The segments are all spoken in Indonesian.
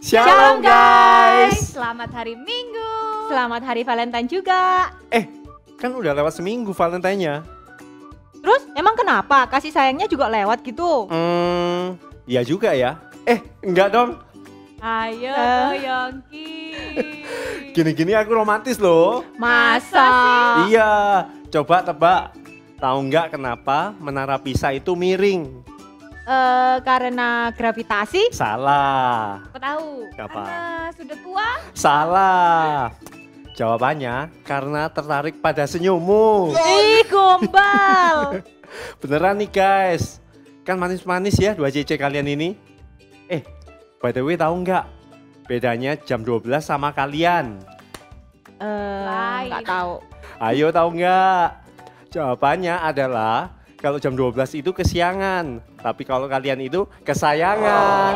Shalom guys. Selamat hari Minggu. Selamat hari Valentine juga. Kan udah lewat seminggu Valentine-nya. Terus emang kenapa? Kasih sayangnya juga lewat gitu? Iya juga ya. Enggak dong. Ayo Yongki. Gini-gini aku romantis loh. Masa? Iya. Coba tebak. Tahu nggak kenapa Menara Pisa itu miring? Karena gravitasi? Salah. Aku tahu. Apa? Karena sudah tua. Salah. Jawabannya karena tertarik pada senyummu. Ih, gombal. Beneran nih guys. Kan manis-manis ya 2CC kalian ini. By the way tahu nggak bedanya jam 12 sama kalian? Nggak tahu. Ayo tahu nggak? Jawabannya adalah kalau jam 12 itu kesiangan, tapi kalau kalian itu kesayangan.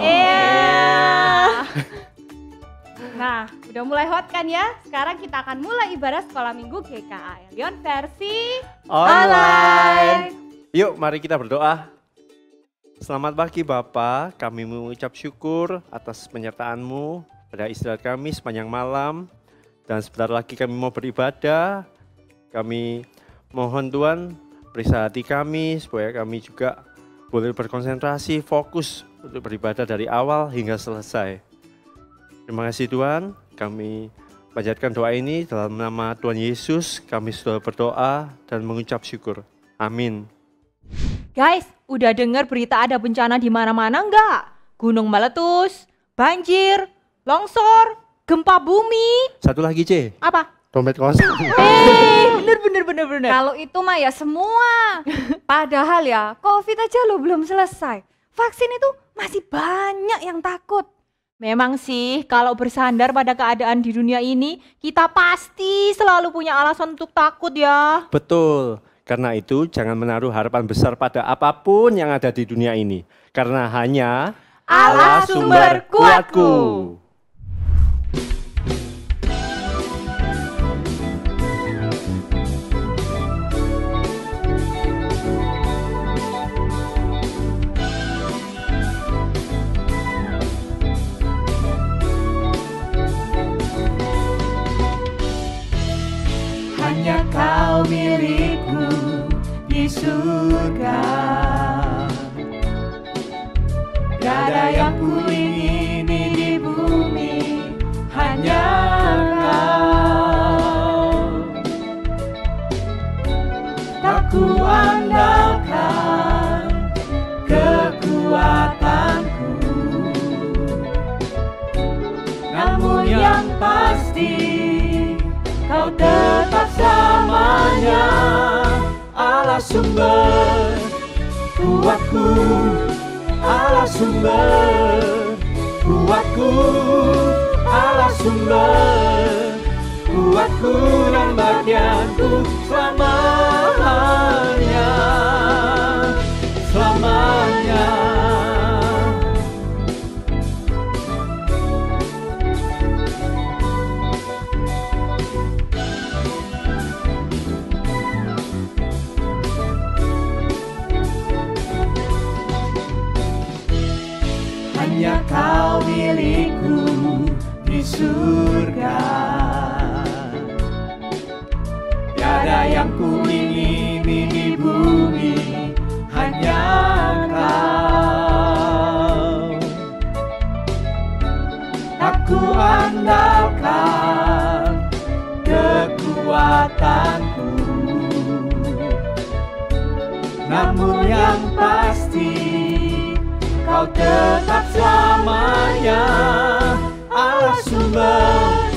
Nah, udah mulai hot kan ya? Sekarang kita akan mulai ibadah sekolah minggu GKA Elion versi Online. Yuk mari kita berdoa. Selamat pagi Bapa, kami mengucap syukur atas penyertaan-Mu pada istirahat kami sepanjang malam. Dan sebentar lagi kami mau beribadah. Kami mohon Tuhan periksa hati kami supaya kami juga boleh berkonsentrasi, fokus untuk beribadah dari awal hingga selesai. Terima kasih Tuhan, kami panjatkan doa ini dalam nama Tuhan Yesus. Kami sudah berdoa dan mengucap syukur. Amin. Guys, udah dengar berita ada bencana di mana-mana nggak? Gunung meletus, banjir, longsor, gempa bumi. Satu lagi C. Apa? Dompet kosong. Bener. Kalau itu mah ya semua. Padahal ya COVID aja lo belum selesai. Vaksin itu masih banyak yang takut. Memang sih, kalau bersandar pada keadaan di dunia ini, kita pasti selalu punya alasan untuk takut ya. Betul, karena itu jangan menaruh harapan besar pada apapun yang ada di dunia ini. Karena hanya Allah sumber kuatku. Hanya kau milikku di surga. Tiada yang ku ingini di bumi, hanya kau. Tak ku andalkan kekuatanku, namun yang pasti Kau tetap selamanya, Allah sumber kuatku, Allah sumber kuatku, Allah sumber kuatku dan bagianku selamanya, selamanya. Hanya kau milikku di surga. Tiada yang ku ingini di bumi, hanya kau. Tak ku andalkan kekuatanku, namun yang pasti Kau tetap selamanya, Allah sumber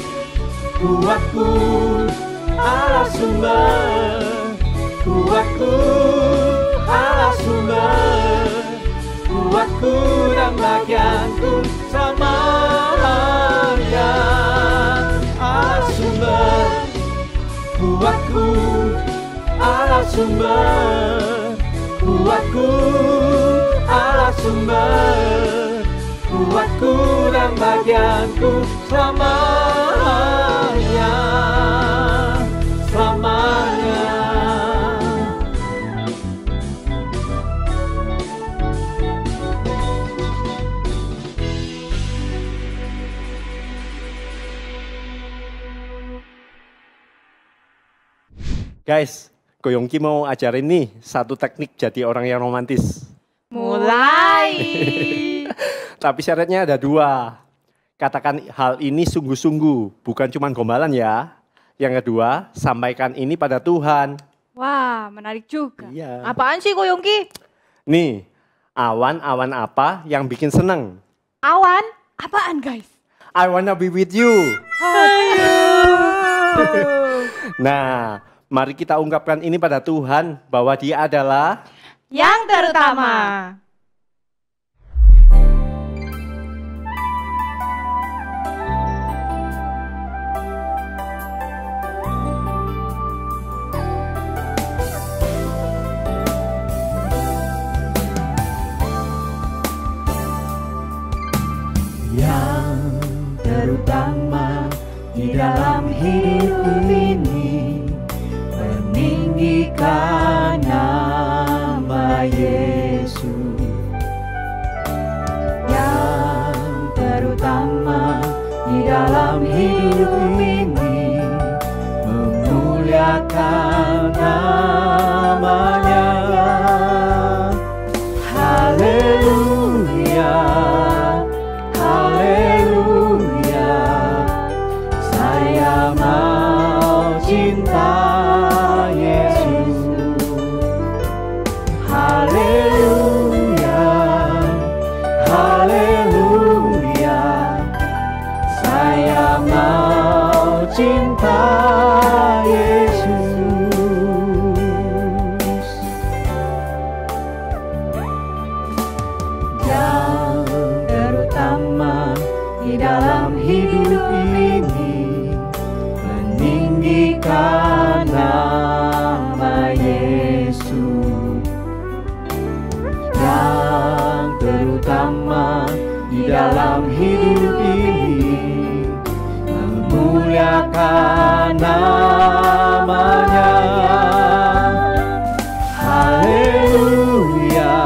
kuatku, Allah sumber kuatku, Allah sumber kuatku dan bagianku selamanya, Allah sumber kuatku, Allah sumber kuatku, Allah sumber kuatku dan bagianku selamanya, selamanya. Guys, Ko Yongki mau ajarin nih satu teknik jadi orang yang romantis. Mulai. Tapi syaratnya ada 2. Katakan hal ini sungguh-sungguh, bukan cuma gombalan ya. Yang kedua, sampaikan ini pada Tuhan. Wah, menarik juga. Iya. Apaan sih Ko Yongki? Nih, awan-awan apa yang bikin seneng? Awan. Apaan guys? I wanna be with you. Nah, mari kita ungkapkan ini pada Tuhan bahwa Dia adalah Yang terutama. Yang terutama di dalam hidup ini, meninggikan nama Yesus. Yang terutama di dalam hidup ini, memuliakan namanya. Haleluya, haleluya, saya mau cinta Yesus. Haleluya, haleluya, saya mau cinta Yesus. Yang terutama di dalam hidup ini, meninggikan nama Yesus. Yang terutama di dalam hidup ini, memuliakan namanya. Haleluya,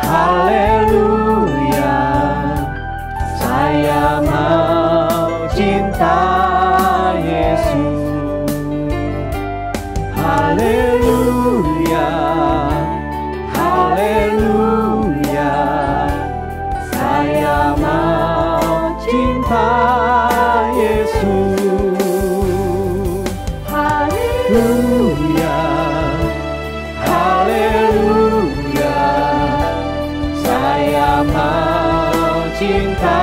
haleluya, saya mau cinta Yesus. Haleluya, haleluya, saya mau cinta Yesus. Haleluya, haleluya, saya mau cinta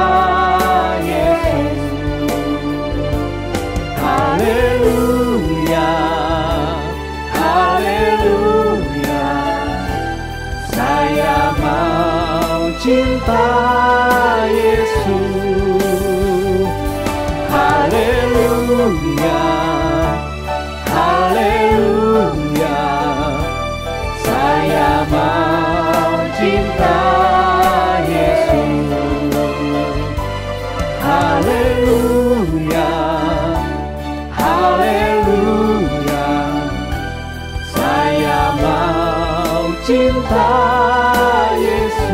Yesus. Haleluya, haleluya, saya mau cinta Yesus. Haleluya, haleluya, saya mau cinta Yesus. Haleluya, haleluya, saya mau cinta Yesus.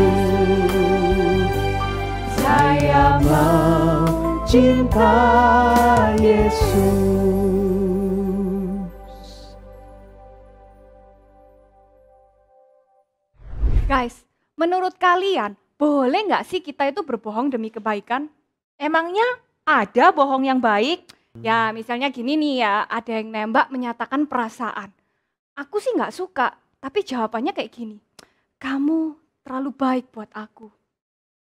Saya mau cinta Yesus. Guys, menurut kalian boleh nggak sih kita itu berbohong demi kebaikan? Emangnya ada bohong yang baik? Ya misalnya gini nih ya, ada yang nembak menyatakan perasaan. Aku sih nggak suka, tapi jawabannya kayak gini. Kamu terlalu baik buat aku.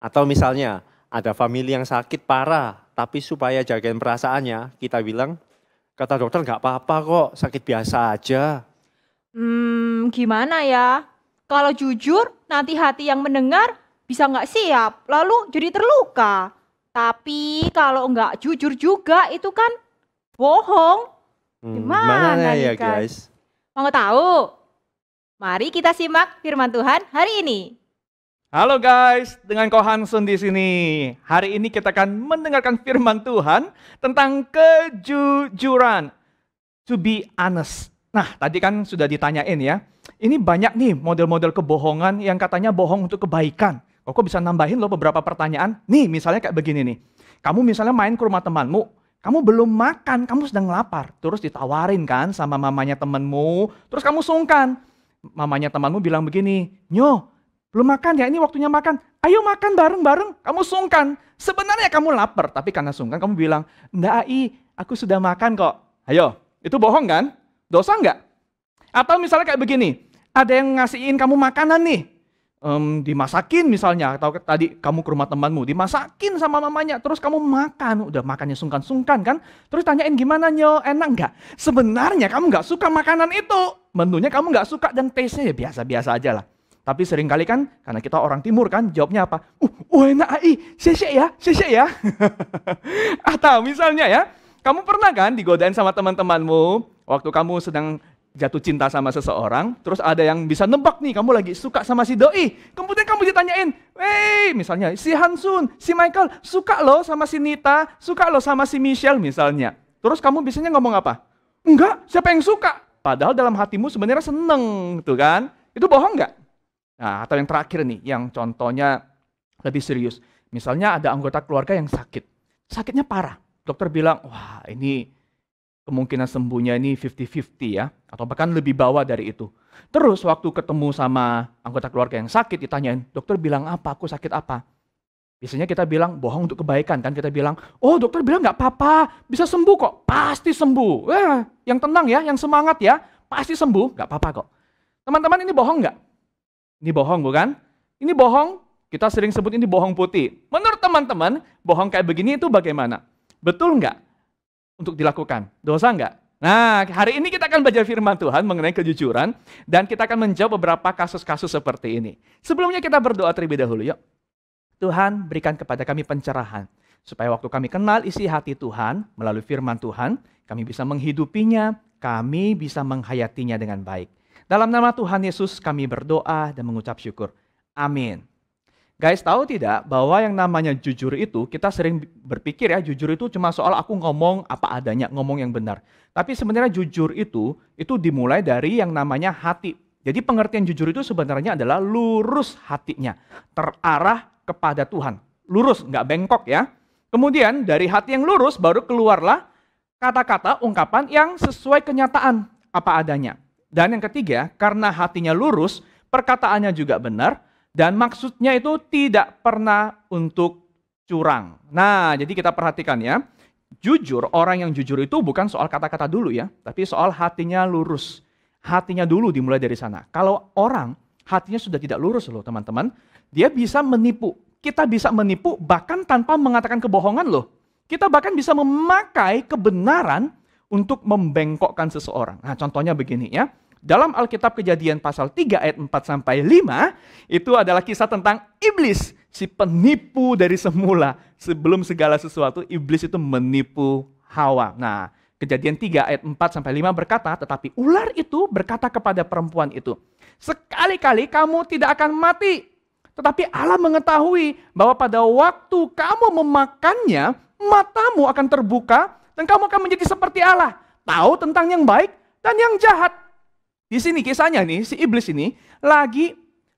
Atau misalnya ada famili yang sakit parah, tapi supaya jagain perasaannya, kita bilang, kata dokter nggak apa-apa kok, sakit biasa aja. Gimana ya? Kalau jujur, nanti hati yang mendengar bisa nggak siap, lalu jadi terluka. Tapi kalau nggak jujur juga, itu kan bohong. Gimana ya nih, guys? guys? Mau tahu? Mari kita simak firman Tuhan hari ini. Halo guys, dengan Ko Hansun di sini. Hari ini kita akan mendengarkan firman Tuhan tentang kejujuran. To be honest. Nah, tadi kan sudah ditanyain ya. Ini banyak nih model-model kebohongan yang katanya bohong untuk kebaikan. Kok bisa nambahin loh beberapa pertanyaan. Nih, misalnya kayak begini nih. Kamu misalnya main ke rumah temanmu, Kamu belum makan, kamu sedang lapar. Terus ditawarin kan sama mamanya temanmu, terus kamu sungkan. Mamanya temanmu bilang begini, "Nyo, belum makan ya, ini waktunya makan. Ayo makan bareng-bareng." Kamu sungkan. Sebenarnya kamu lapar, tapi karena sungkan kamu bilang, "Enggak, Ai, aku sudah makan kok." Ayo, itu bohong kan? Dosa enggak? Atau misalnya kayak begini, ada yang ngasihin kamu makanan nih, dimasakin misalnya, atau tadi kamu ke rumah temanmu, dimasakin sama mamanya, terus kamu makan, udah makannya sungkan-sungkan kan, terus tanyain gimana Nyo, enak nggak? Sebenarnya kamu nggak suka makanan itu, menunya kamu nggak suka dan taste-nya ya biasa-biasa aja lah. Tapi seringkali kan, karena kita orang timur kan, jawabnya apa? Enak Ai, syek ya. Atau misalnya ya, kamu pernah kan digodain sama teman-temanmu, waktu kamu sedang jatuh cinta sama seseorang, terus ada yang bisa nebak nih, kamu lagi suka sama si doi. Kemudian kamu ditanyain, misalnya si Hansun, si Michael, suka lo sama si Nita, suka lo sama si Michelle misalnya. Terus kamu biasanya ngomong apa? Enggak, siapa yang suka? Padahal dalam hatimu sebenarnya seneng, tuh kan? Itu bohong nggak? Nah, atau yang terakhir nih, yang contohnya lebih serius. Misalnya ada anggota keluarga yang sakit, sakitnya parah. Dokter bilang, wah ini kemungkinan sembuhnya ini 50-50 ya, atau bahkan lebih bawah dari itu. Terus waktu ketemu sama anggota keluarga yang sakit, ditanyain, dokter bilang apa, aku sakit apa? Biasanya kita bilang bohong untuk kebaikan kan, kita bilang, oh dokter bilang nggak apa-apa, bisa sembuh kok, pasti sembuh. Yang tenang ya, yang semangat ya, pasti sembuh, nggak apa-apa kok. Teman-teman ini bohong nggak? Ini bohong bukan? Ini bohong, kita sering sebut ini bohong putih. Menurut teman-teman, bohong kayak begini itu bagaimana? Betul nggak? Untuk dilakukan, dosa enggak? Nah, hari ini kita akan belajar firman Tuhan mengenai kejujuran, dan kita akan menjawab beberapa kasus-kasus seperti ini. Sebelumnya kita berdoa terlebih dahulu, yuk. Tuhan, berikan kepada kami pencerahan, supaya waktu kami kenal isi hati Tuhan, melalui firman Tuhan, kami bisa menghidupinya, kami bisa menghayatinya dengan baik. Dalam nama Tuhan Yesus kami berdoa dan mengucap syukur. Amin. Guys, tahu tidak bahwa yang namanya jujur itu, kita sering berpikir ya, jujur itu cuma soal aku ngomong apa adanya, ngomong yang benar. Tapi sebenarnya jujur itu dimulai dari yang namanya hati. Jadi pengertian jujur itu sebenarnya adalah lurus hatinya, terarah kepada Tuhan. Lurus, nggak bengkok ya. Kemudian dari hati yang lurus baru keluarlah kata-kata, ungkapan yang sesuai kenyataan apa adanya. Dan yang ketiga, karena hatinya lurus, perkataannya juga benar, dan maksudnya itu tidak pernah untuk curang. Nah, jadi kita perhatikan ya. Jujur, orang yang jujur itu bukan soal kata-kata dulu ya, tapi soal hatinya lurus. Hatinya dulu dimulai dari sana. Kalau orang hatinya sudah tidak lurus loh teman-teman, dia bisa menipu. Kita bisa menipu bahkan tanpa mengatakan kebohongan loh. Kita bahkan bisa memakai kebenaran untuk membengkokkan seseorang. Nah, contohnya begini ya. Dalam Alkitab Kejadian pasal 3 ayat 4-5, itu adalah kisah tentang iblis, si penipu dari semula. Sebelum segala sesuatu, iblis itu menipu Hawa. Nah, Kejadian 3 ayat 4-5 berkata, tetapi ular itu berkata kepada perempuan itu, sekali-kali kamu tidak akan mati. Tetapi Allah mengetahui bahwa pada waktu kamu memakannya, matamu akan terbuka dan kamu akan menjadi seperti Allah. Tahu tentang yang baik dan yang jahat. Di sini kisahnya nih, si iblis ini lagi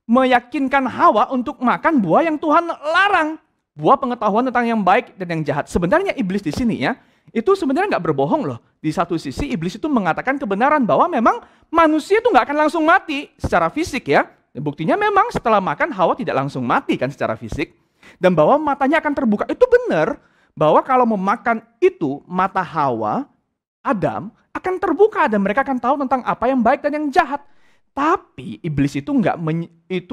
meyakinkan Hawa untuk makan buah yang Tuhan larang. Buah pengetahuan tentang yang baik dan yang jahat. Sebenarnya iblis di sini ya, itu sebenarnya nggak berbohong loh. Di satu sisi iblis itu mengatakan kebenaran bahwa memang manusia itu nggak akan langsung mati secara fisik ya. Buktinya memang setelah makan Hawa tidak langsung mati kan secara fisik. Dan bahwa matanya akan terbuka. Itu benar bahwa kalau memakan itu mata Hawa, Adam, akan terbuka dan mereka akan tahu tentang apa yang baik dan yang jahat. Tapi iblis itu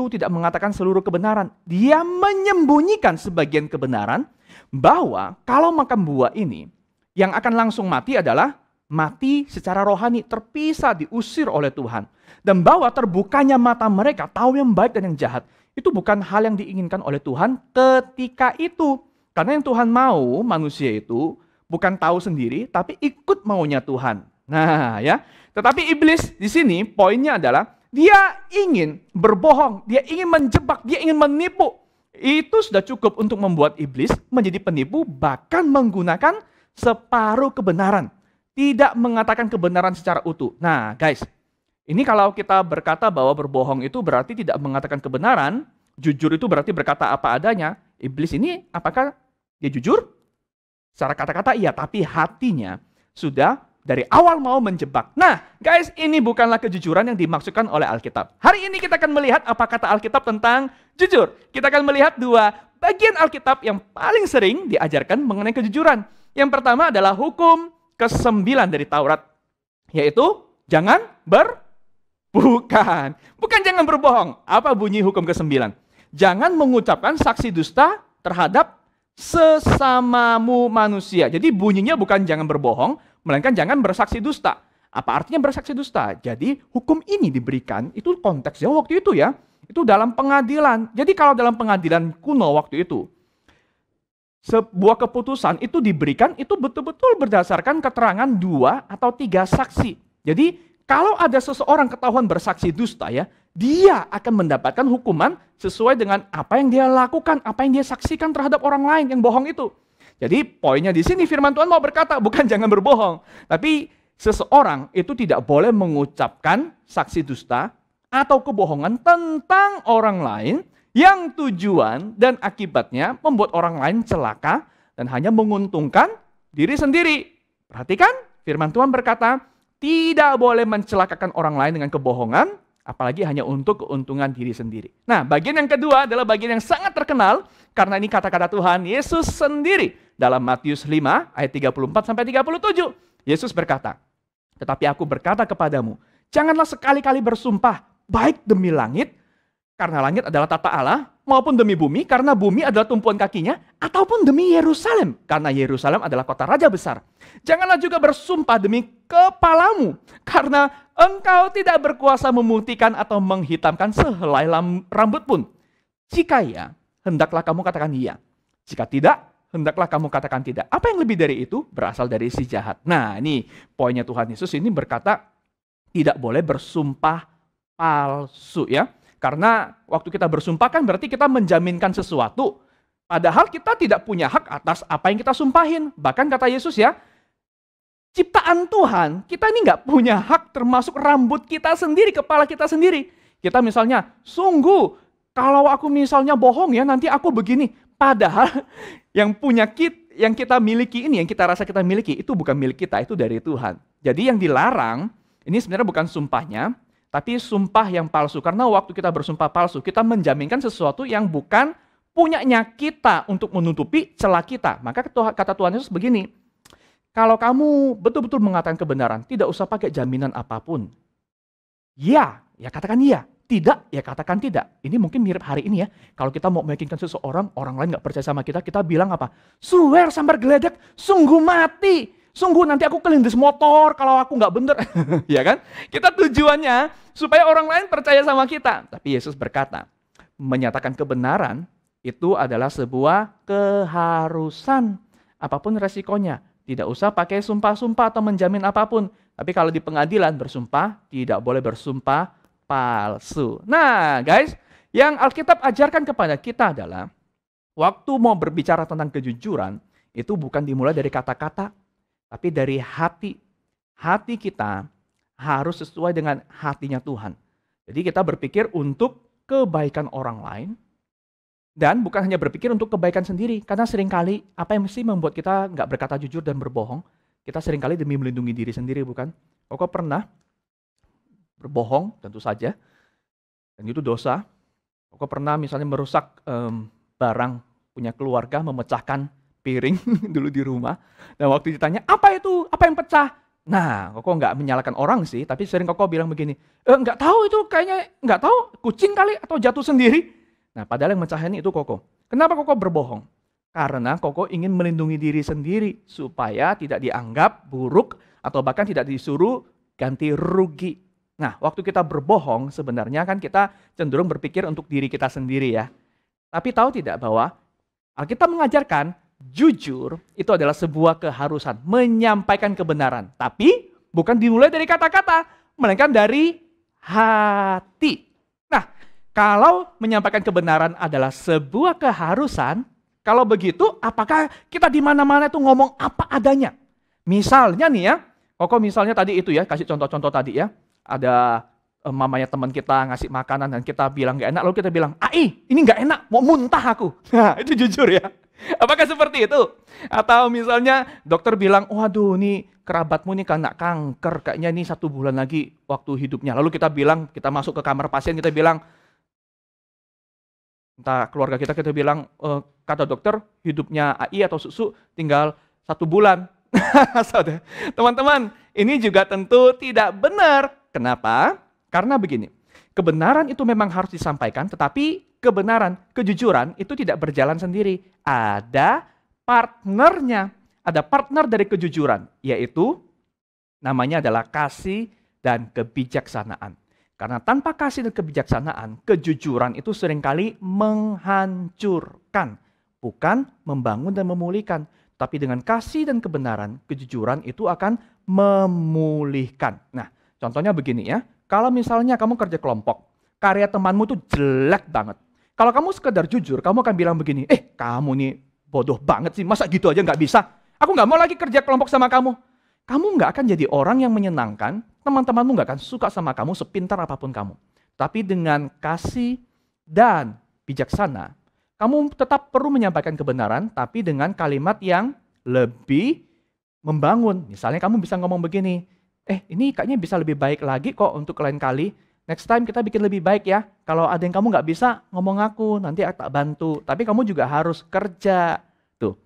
tidak mengatakan seluruh kebenaran. Dia menyembunyikan sebagian kebenaran bahwa kalau makan buah ini yang akan langsung mati adalah mati secara rohani, terpisah, diusir oleh Tuhan. Dan bahwa terbukanya mata mereka tahu yang baik dan yang jahat itu bukan hal yang diinginkan oleh Tuhan ketika itu. Karena yang Tuhan mau manusia itu bukan tahu sendiri, tapi ikut maunya Tuhan. Nah ya, tetapi iblis di sini poinnya adalah dia ingin berbohong, dia ingin menjebak, dia ingin menipu. Itu sudah cukup untuk membuat iblis menjadi penipu, bahkan menggunakan separuh kebenaran. Tidak mengatakan kebenaran secara utuh. Nah guys, ini kalau kita berkata bahwa berbohong itu berarti tidak mengatakan kebenaran, jujur itu berarti berkata apa adanya. Iblis ini apakah dia jujur? Secara kata-kata iya, tapi hatinya sudah dari awal mau menjebak. Nah, guys, ini bukanlah kejujuran yang dimaksudkan oleh Alkitab. Hari ini kita akan melihat apa kata Alkitab tentang jujur. Kita akan melihat dua bagian Alkitab yang paling sering diajarkan mengenai kejujuran. Yang pertama adalah hukum ke-9 dari Taurat, yaitu jangan bukan jangan berbohong. Apa bunyi hukum ke-9? Jangan mengucapkan saksi dusta terhadap sesamamu manusia. Jadi bunyinya bukan jangan berbohong, melainkan jangan bersaksi dusta. Apa artinya bersaksi dusta? Jadi hukum ini diberikan, itu konteksnya waktu itu ya, itu dalam pengadilan. Jadi kalau dalam pengadilan kuno waktu itu, sebuah keputusan itu diberikan, itu betul-betul berdasarkan keterangan 2 atau 3 saksi. Jadi kalau ada seseorang ketahuan bersaksi dusta ya, dia akan mendapatkan hukuman sesuai dengan apa yang dia lakukan, apa yang dia saksikan terhadap orang lain yang bohong itu. Jadi poinnya di sini firman Tuhan mau berkata bukan jangan berbohong, tapi seseorang itu tidak boleh mengucapkan saksi dusta atau kebohongan tentang orang lain yang tujuan dan akibatnya membuat orang lain celaka dan hanya menguntungkan diri sendiri. Perhatikan, firman Tuhan berkata tidak boleh mencelakakan orang lain dengan kebohongan, apalagi hanya untuk keuntungan diri sendiri. Nah, bagian yang kedua adalah bagian yang sangat terkenal karena ini kata-kata Tuhan Yesus sendiri dalam Matius 5 ayat 34 sampai 37. Yesus berkata, "Tetapi aku berkata kepadamu, janganlah sekali-kali bersumpah baik demi langit, karena langit adalah tata Allah, maupun demi bumi, karena bumi adalah tumpuan kakinya, ataupun demi Yerusalem, karena Yerusalem adalah kota raja besar. Janganlah juga bersumpah demi kepalamu, karena engkau tidak berkuasa memutihkan atau menghitamkan sehelai rambut pun. Jika ya, hendaklah kamu katakan iya. Jika tidak, hendaklah kamu katakan tidak." Apa yang lebih dari itu? Berasal dari si jahat. Nah, ini poinnya Tuhan Yesus ini berkata, tidak boleh bersumpah palsu ya. Karena waktu kita bersumpah kan berarti kita menjaminkan sesuatu. Padahal kita tidak punya hak atas apa yang kita sumpahin. Bahkan kata Yesus ya, ciptaan Tuhan, kita ini nggak punya hak termasuk rambut kita sendiri, kepala kita sendiri. Kita misalnya, sungguh kalau aku misalnya bohong ya nanti aku begini. Padahal yang kita miliki ini, yang kita rasa kita miliki, itu bukan milik kita, itu dari Tuhan. Jadi yang dilarang, ini sebenarnya bukan sumpahnya, tapi sumpah yang palsu. Karena waktu kita bersumpah palsu, kita menjaminkan sesuatu yang bukan punyanya kita untuk menutupi celah kita. Maka kata Tuhan Yesus begini, kalau kamu betul-betul mengatakan kebenaran, tidak usah pakai jaminan apapun. Ya katakan iya. Tidak, ya katakan tidak. Ini mungkin mirip hari ini ya. Kalau kita mau meyakinkan seseorang, orang lain nggak percaya sama kita bilang apa? Swear sambar geledek, sungguh mati. Sungguh nanti aku kelindes motor kalau aku nggak bener. Ya kan? Kita tujuannya supaya orang lain percaya sama kita. Tapi Yesus berkata, menyatakan kebenaran itu adalah sebuah keharusan. Apapun resikonya. Tidak usah pakai sumpah-sumpah atau menjamin apapun. Tapi kalau di pengadilan bersumpah, tidak boleh bersumpah palsu. Nah guys, yang Alkitab ajarkan kepada kita adalah waktu mau berbicara tentang kejujuran, itu bukan dimulai dari kata-kata, tapi dari hati. Hati kita harus sesuai dengan hatinya Tuhan. Jadi kita berpikir untuk kebaikan orang lain, dan bukan hanya berpikir untuk kebaikan sendiri. Karena seringkali apa yang mesti membuat kita nggak berkata jujur dan berbohong, kita seringkali demi melindungi diri sendiri, bukan? Kok pernah berbohong? Tentu saja. Dan itu dosa. Kok pernah misalnya merusak barang punya keluarga, memecahkan piring dulu di rumah. Dan waktu ditanya, apa itu? Apa yang pecah? Nah, Koko nggak menyalahkan orang sih, tapi sering Koko bilang begini, nggak tahu itu kayaknya, nggak tahu, kucing kali atau jatuh sendiri. Nah, padahal yang mecahin itu Koko. Kenapa Koko berbohong? Karena Koko ingin melindungi diri sendiri, supaya tidak dianggap buruk, atau bahkan tidak disuruh ganti rugi. Nah, waktu kita berbohong, sebenarnya kan kita cenderung berpikir untuk diri kita sendiri ya. Tapi tahu tidak bahwa Alkitab mengajarkan, jujur itu adalah sebuah keharusan, menyampaikan kebenaran. Tapi bukan dimulai dari kata-kata, melainkan dari hati. Nah, kalau menyampaikan kebenaran adalah sebuah keharusan, kalau begitu apakah kita di mana-mana itu ngomong apa adanya? Misalnya nih ya, Koko misalnya tadi itu ya, kasih contoh-contoh tadi ya. Ada mamanya teman kita ngasih makanan dan kita bilang gak enak, lalu kita bilang, ini gak enak, mau muntah aku. Nah, itu jujur ya. Apakah seperti itu? Atau misalnya dokter bilang, waduh nih kerabatmu nih kena kanker, kayaknya nih 1 bulan lagi waktu hidupnya. Lalu kita bilang, kita masuk ke kamar pasien, kita bilang, entah keluarga kita bilang, kata dokter hidupnya AI atau Susu tinggal 1 bulan. Teman-teman, ini juga tentu tidak benar. Kenapa? Karena begini, kebenaran itu memang harus disampaikan, tetapi kebenaran, kejujuran itu tidak berjalan sendiri. Ada partnernya, ada partner dari kejujuran, yaitu namanya adalah kasih dan kebijaksanaan. Karena tanpa kasih dan kebijaksanaan, kejujuran itu seringkali menghancurkan, bukan membangun dan memulihkan. Tapi dengan kasih dan kebenaran, kejujuran itu akan memulihkan. Nah, contohnya begini ya, kalau misalnya kamu kerja kelompok, karya temanmu tuh jelek banget. Kalau kamu sekedar jujur, kamu akan bilang begini, kamu nih bodoh banget sih, masa gitu aja nggak bisa? Aku nggak mau lagi kerja kelompok sama kamu. Kamu nggak akan jadi orang yang menyenangkan, teman-temanmu nggak akan suka sama kamu sepintar apapun kamu. Tapi dengan kasih dan bijaksana, kamu tetap perlu menyampaikan kebenaran, tapi dengan kalimat yang lebih membangun. Misalnya kamu bisa ngomong begini, ini kayaknya bisa lebih baik lagi kok untuk lain kali. Next time kita bikin lebih baik ya. Kalau ada yang kamu nggak bisa, ngomong aku, nanti aku tak bantu. Tapi kamu juga harus kerja. Tuh,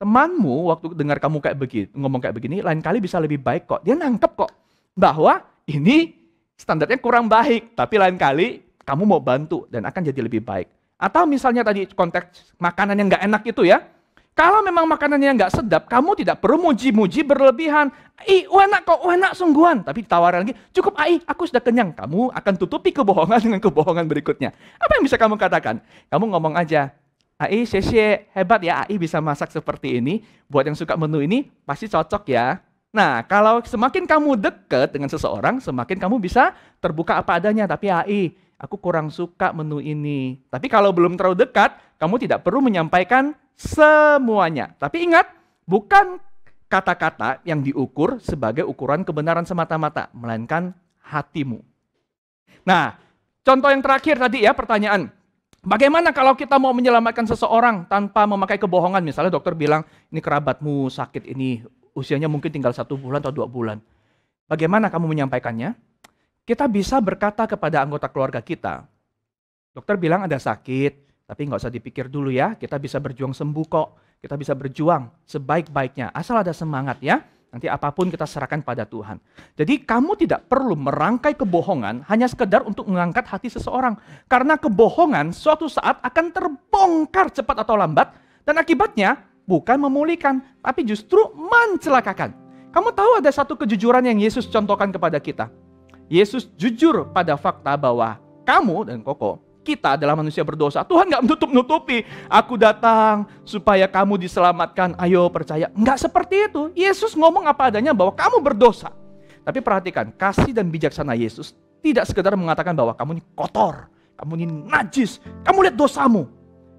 temanmu waktu dengar kamu kayak begitu, ngomong kayak begini, lain kali bisa lebih baik kok. Dia nangkep kok bahwa ini standarnya kurang baik, tapi lain kali kamu mau bantu dan akan jadi lebih baik. Atau misalnya tadi konteks makanan yang nggak enak itu ya. Kalau memang makanannya nggak sedap, kamu tidak perlu muji-muji berlebihan. Enak kok, enak sungguhan. Tapi ditawarin lagi, cukup aku sudah kenyang. Kamu akan tutupi kebohongan dengan kebohongan berikutnya. Apa yang bisa kamu katakan? Kamu ngomong aja, Sheshe, hebat ya bisa masak seperti ini. Buat yang suka menu ini, pasti cocok ya. Nah, kalau semakin kamu dekat dengan seseorang, semakin kamu bisa terbuka apa adanya. Tapi aku kurang suka menu ini. Tapi kalau belum terlalu dekat, kamu tidak perlu menyampaikan semuanya. Tapi ingat, bukan kata-kata yang diukur sebagai ukuran kebenaran semata-mata, melainkan hatimu. Nah, contoh yang terakhir tadi ya, pertanyaan. Bagaimana kalau kita mau menyelamatkan seseorang tanpa memakai kebohongan? Misalnya dokter bilang, ini kerabatmu sakit ini, usianya mungkin tinggal 1 bulan atau 2 bulan. Bagaimana kamu menyampaikannya? Kita bisa berkata kepada anggota keluarga kita, dokter bilang ada sakit, tapi nggak usah dipikir dulu ya, kita bisa berjuang sembuh kok. Kita bisa berjuang sebaik-baiknya, asal ada semangat ya. Nanti apapun kita serahkan pada Tuhan. Jadi kamu tidak perlu merangkai kebohongan hanya sekedar untuk mengangkat hati seseorang. Karena kebohongan suatu saat akan terbongkar cepat atau lambat, dan akibatnya bukan memulihkan, tapi justru mencelakakan. Kamu tahu ada satu kejujuran yang Yesus contohkan kepada kita. Yesus jujur pada fakta bahwa kamu dan Koko, kita adalah manusia berdosa. Tuhan gak menutup-nutupi. Aku datang supaya kamu diselamatkan. Ayo percaya. Enggak seperti itu. Yesus ngomong apa adanya bahwa kamu berdosa. Tapi perhatikan, kasih dan bijaksana Yesus tidak sekedar mengatakan bahwa kamu ini kotor, kamu ini najis, kamu lihat dosamu.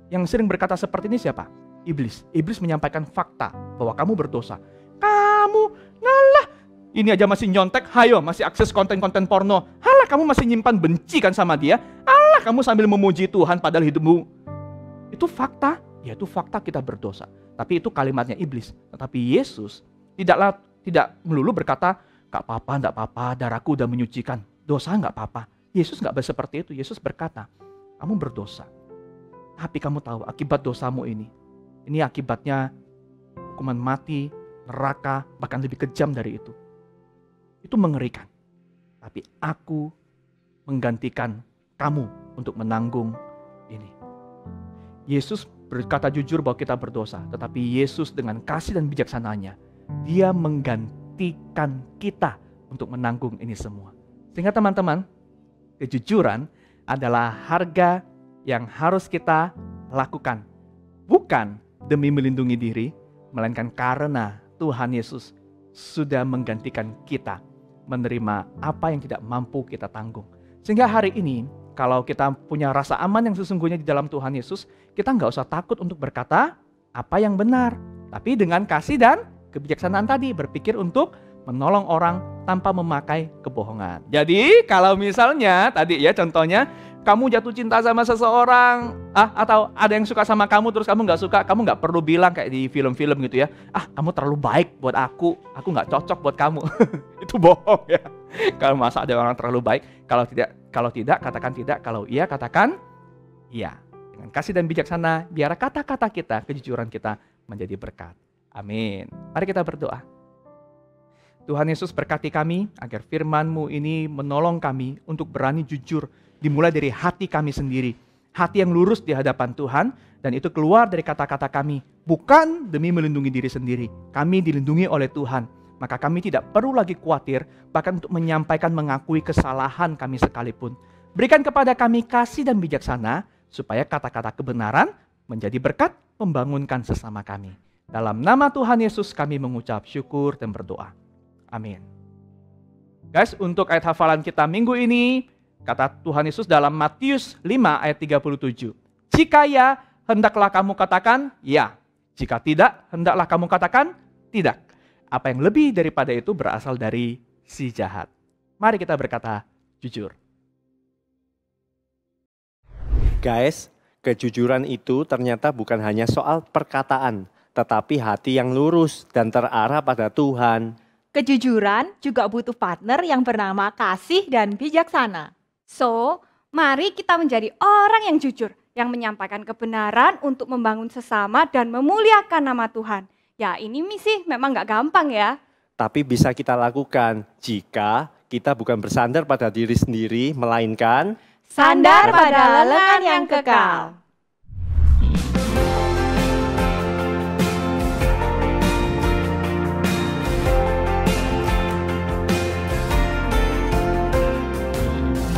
Yang sering berkata seperti ini siapa? Iblis. Iblis menyampaikan fakta bahwa kamu berdosa. Kamu ngalah. Ini aja masih nyontek, hayo masih akses konten-konten porno. Halah kamu masih nyimpan benci kan sama dia. Halah kamu sambil memuji Tuhan padahal hidupmu. Itu fakta, ya itu fakta kita berdosa. Tapi itu kalimatnya iblis. Tetapi Yesus tidak melulu berkata, gak apa-apa, darahku udah menyucikan. Dosa gak apa-apa. Yesus gak seperti itu. Yesus berkata, kamu berdosa. Tapi kamu tahu akibat dosamu ini akibatnya hukuman mati, neraka, bahkan lebih kejam dari itu. Itu mengerikan. Tapi aku menggantikan kamu untuk menanggung ini. Yesus berkata jujur bahwa kita berdosa. Tetapi Yesus dengan kasih dan bijaksananya, dia menggantikan kita untuk menanggung ini semua. Sehingga teman-teman, kejujuran adalah harga yang harus kita lakukan. Bukan demi melindungi diri, melainkan karena Tuhan Yesus sudah menggantikan kita menerima apa yang tidak mampu kita tanggung. Sehingga hari ini, kalau kita punya rasa aman yang sesungguhnya di dalam Tuhan Yesus, kita nggak usah takut untuk berkata apa yang benar. Tapi dengan kasih dan kebijaksanaan tadi, berpikir untuk menolong orang tanpa memakai kebohongan. Jadi kalau misalnya tadi ya contohnya, kamu jatuh cinta sama seseorang, atau ada yang suka sama kamu terus kamu nggak suka, kamu nggak perlu bilang kayak di film-film gitu ya, kamu terlalu baik buat aku nggak cocok buat kamu. Itu bohong ya. Kalau masa ada orang terlalu baik, kalau tidak katakan tidak, kalau iya katakan iya. Dengan kasih dan bijaksana, biar kata-kata kita, kejujuran kita menjadi berkat. Amin. Mari kita berdoa. Tuhan Yesus, berkati kami agar firman-Mu ini menolong kami untuk berani jujur, dimulai dari hati kami sendiri. Hati yang lurus di hadapan Tuhan, dan itu keluar dari kata-kata kami. Bukan demi melindungi diri sendiri, kami dilindungi oleh Tuhan. Maka kami tidak perlu lagi khawatir, bahkan untuk menyampaikan mengakui kesalahan kami sekalipun. Berikan kepada kami kasih dan bijaksana, supaya kata-kata kebenaran menjadi berkat membangunkan sesama kami. Dalam nama Tuhan Yesus kami mengucap syukur dan berdoa. Amin. Guys, untuk ayat hafalan kita minggu ini, kata Tuhan Yesus dalam Matius 5 ayat 37. Jika ya, hendaklah kamu katakan ya. Jika tidak, hendaklah kamu katakan tidak. Apa yang lebih daripada itu berasal dari si jahat. Mari kita berkata jujur. Guys, kejujuran itu ternyata bukan hanya soal perkataan, tetapi hati yang lurus dan terarah pada Tuhan. Kejujuran juga butuh partner yang bernama kasih dan bijaksana. So, mari kita menjadi orang yang jujur, yang menyampaikan kebenaran untuk membangun sesama dan memuliakan nama Tuhan. Ya, ini misi memang gak gampang ya. Tapi bisa kita lakukan jika kita bukan bersandar pada diri sendiri, melainkan Sandar pada lengan yang kekal.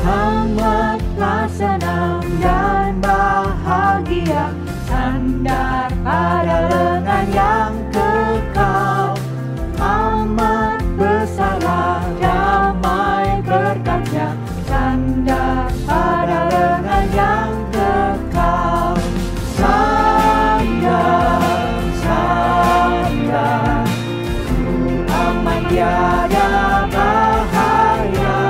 Amatlah senang dan bahagia, sandar pada lengan yang kekal. Amat besarlah damai berkatnya, sandar pada lengan yang kekal. Sandar, sandar, ku aman tiada bahaya.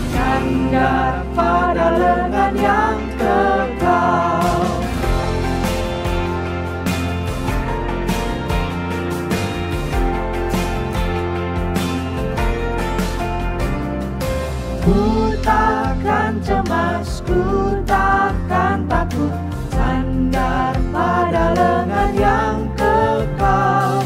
Sandar pada lengan yang kekal. Ku takkan cemas, ku takkan takut, sandar pada lengan yang kekal.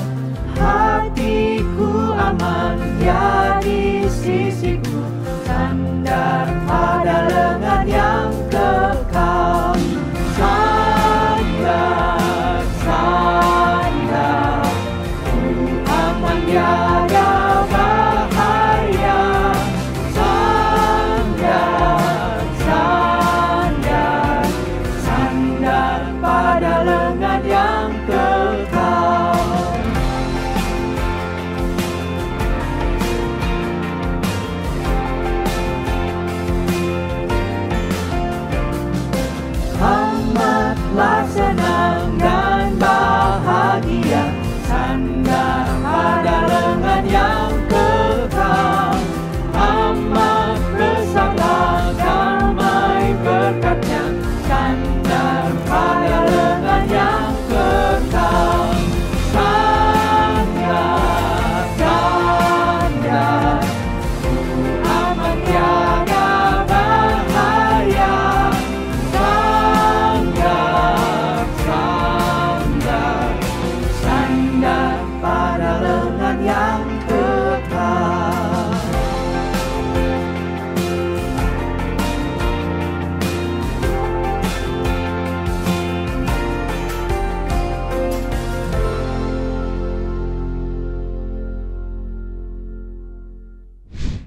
Hatiku aman, dia di sisiku, sandar pada lengan yang kekal. Sandar, sandar, ku aman tiada bahaya. Sandar, sandar, sandar pada lengan yang kekal. Amatlah senang dan bahagia, sandar pada lengan yang kekal. Amat besarlah damai berkatnya, sandar pada lengan yang kekal. Sandar, sandar, ku aman tiada bahaya. Sandar, sandar, sandar pada lengan yang kekal.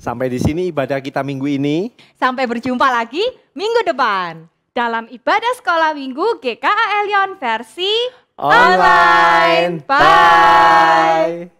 sampai di sini ibadah kita minggu ini. Sampai berjumpa lagi minggu depan. Dalam ibadah sekolah minggu GKA Elion versi Online. Bye.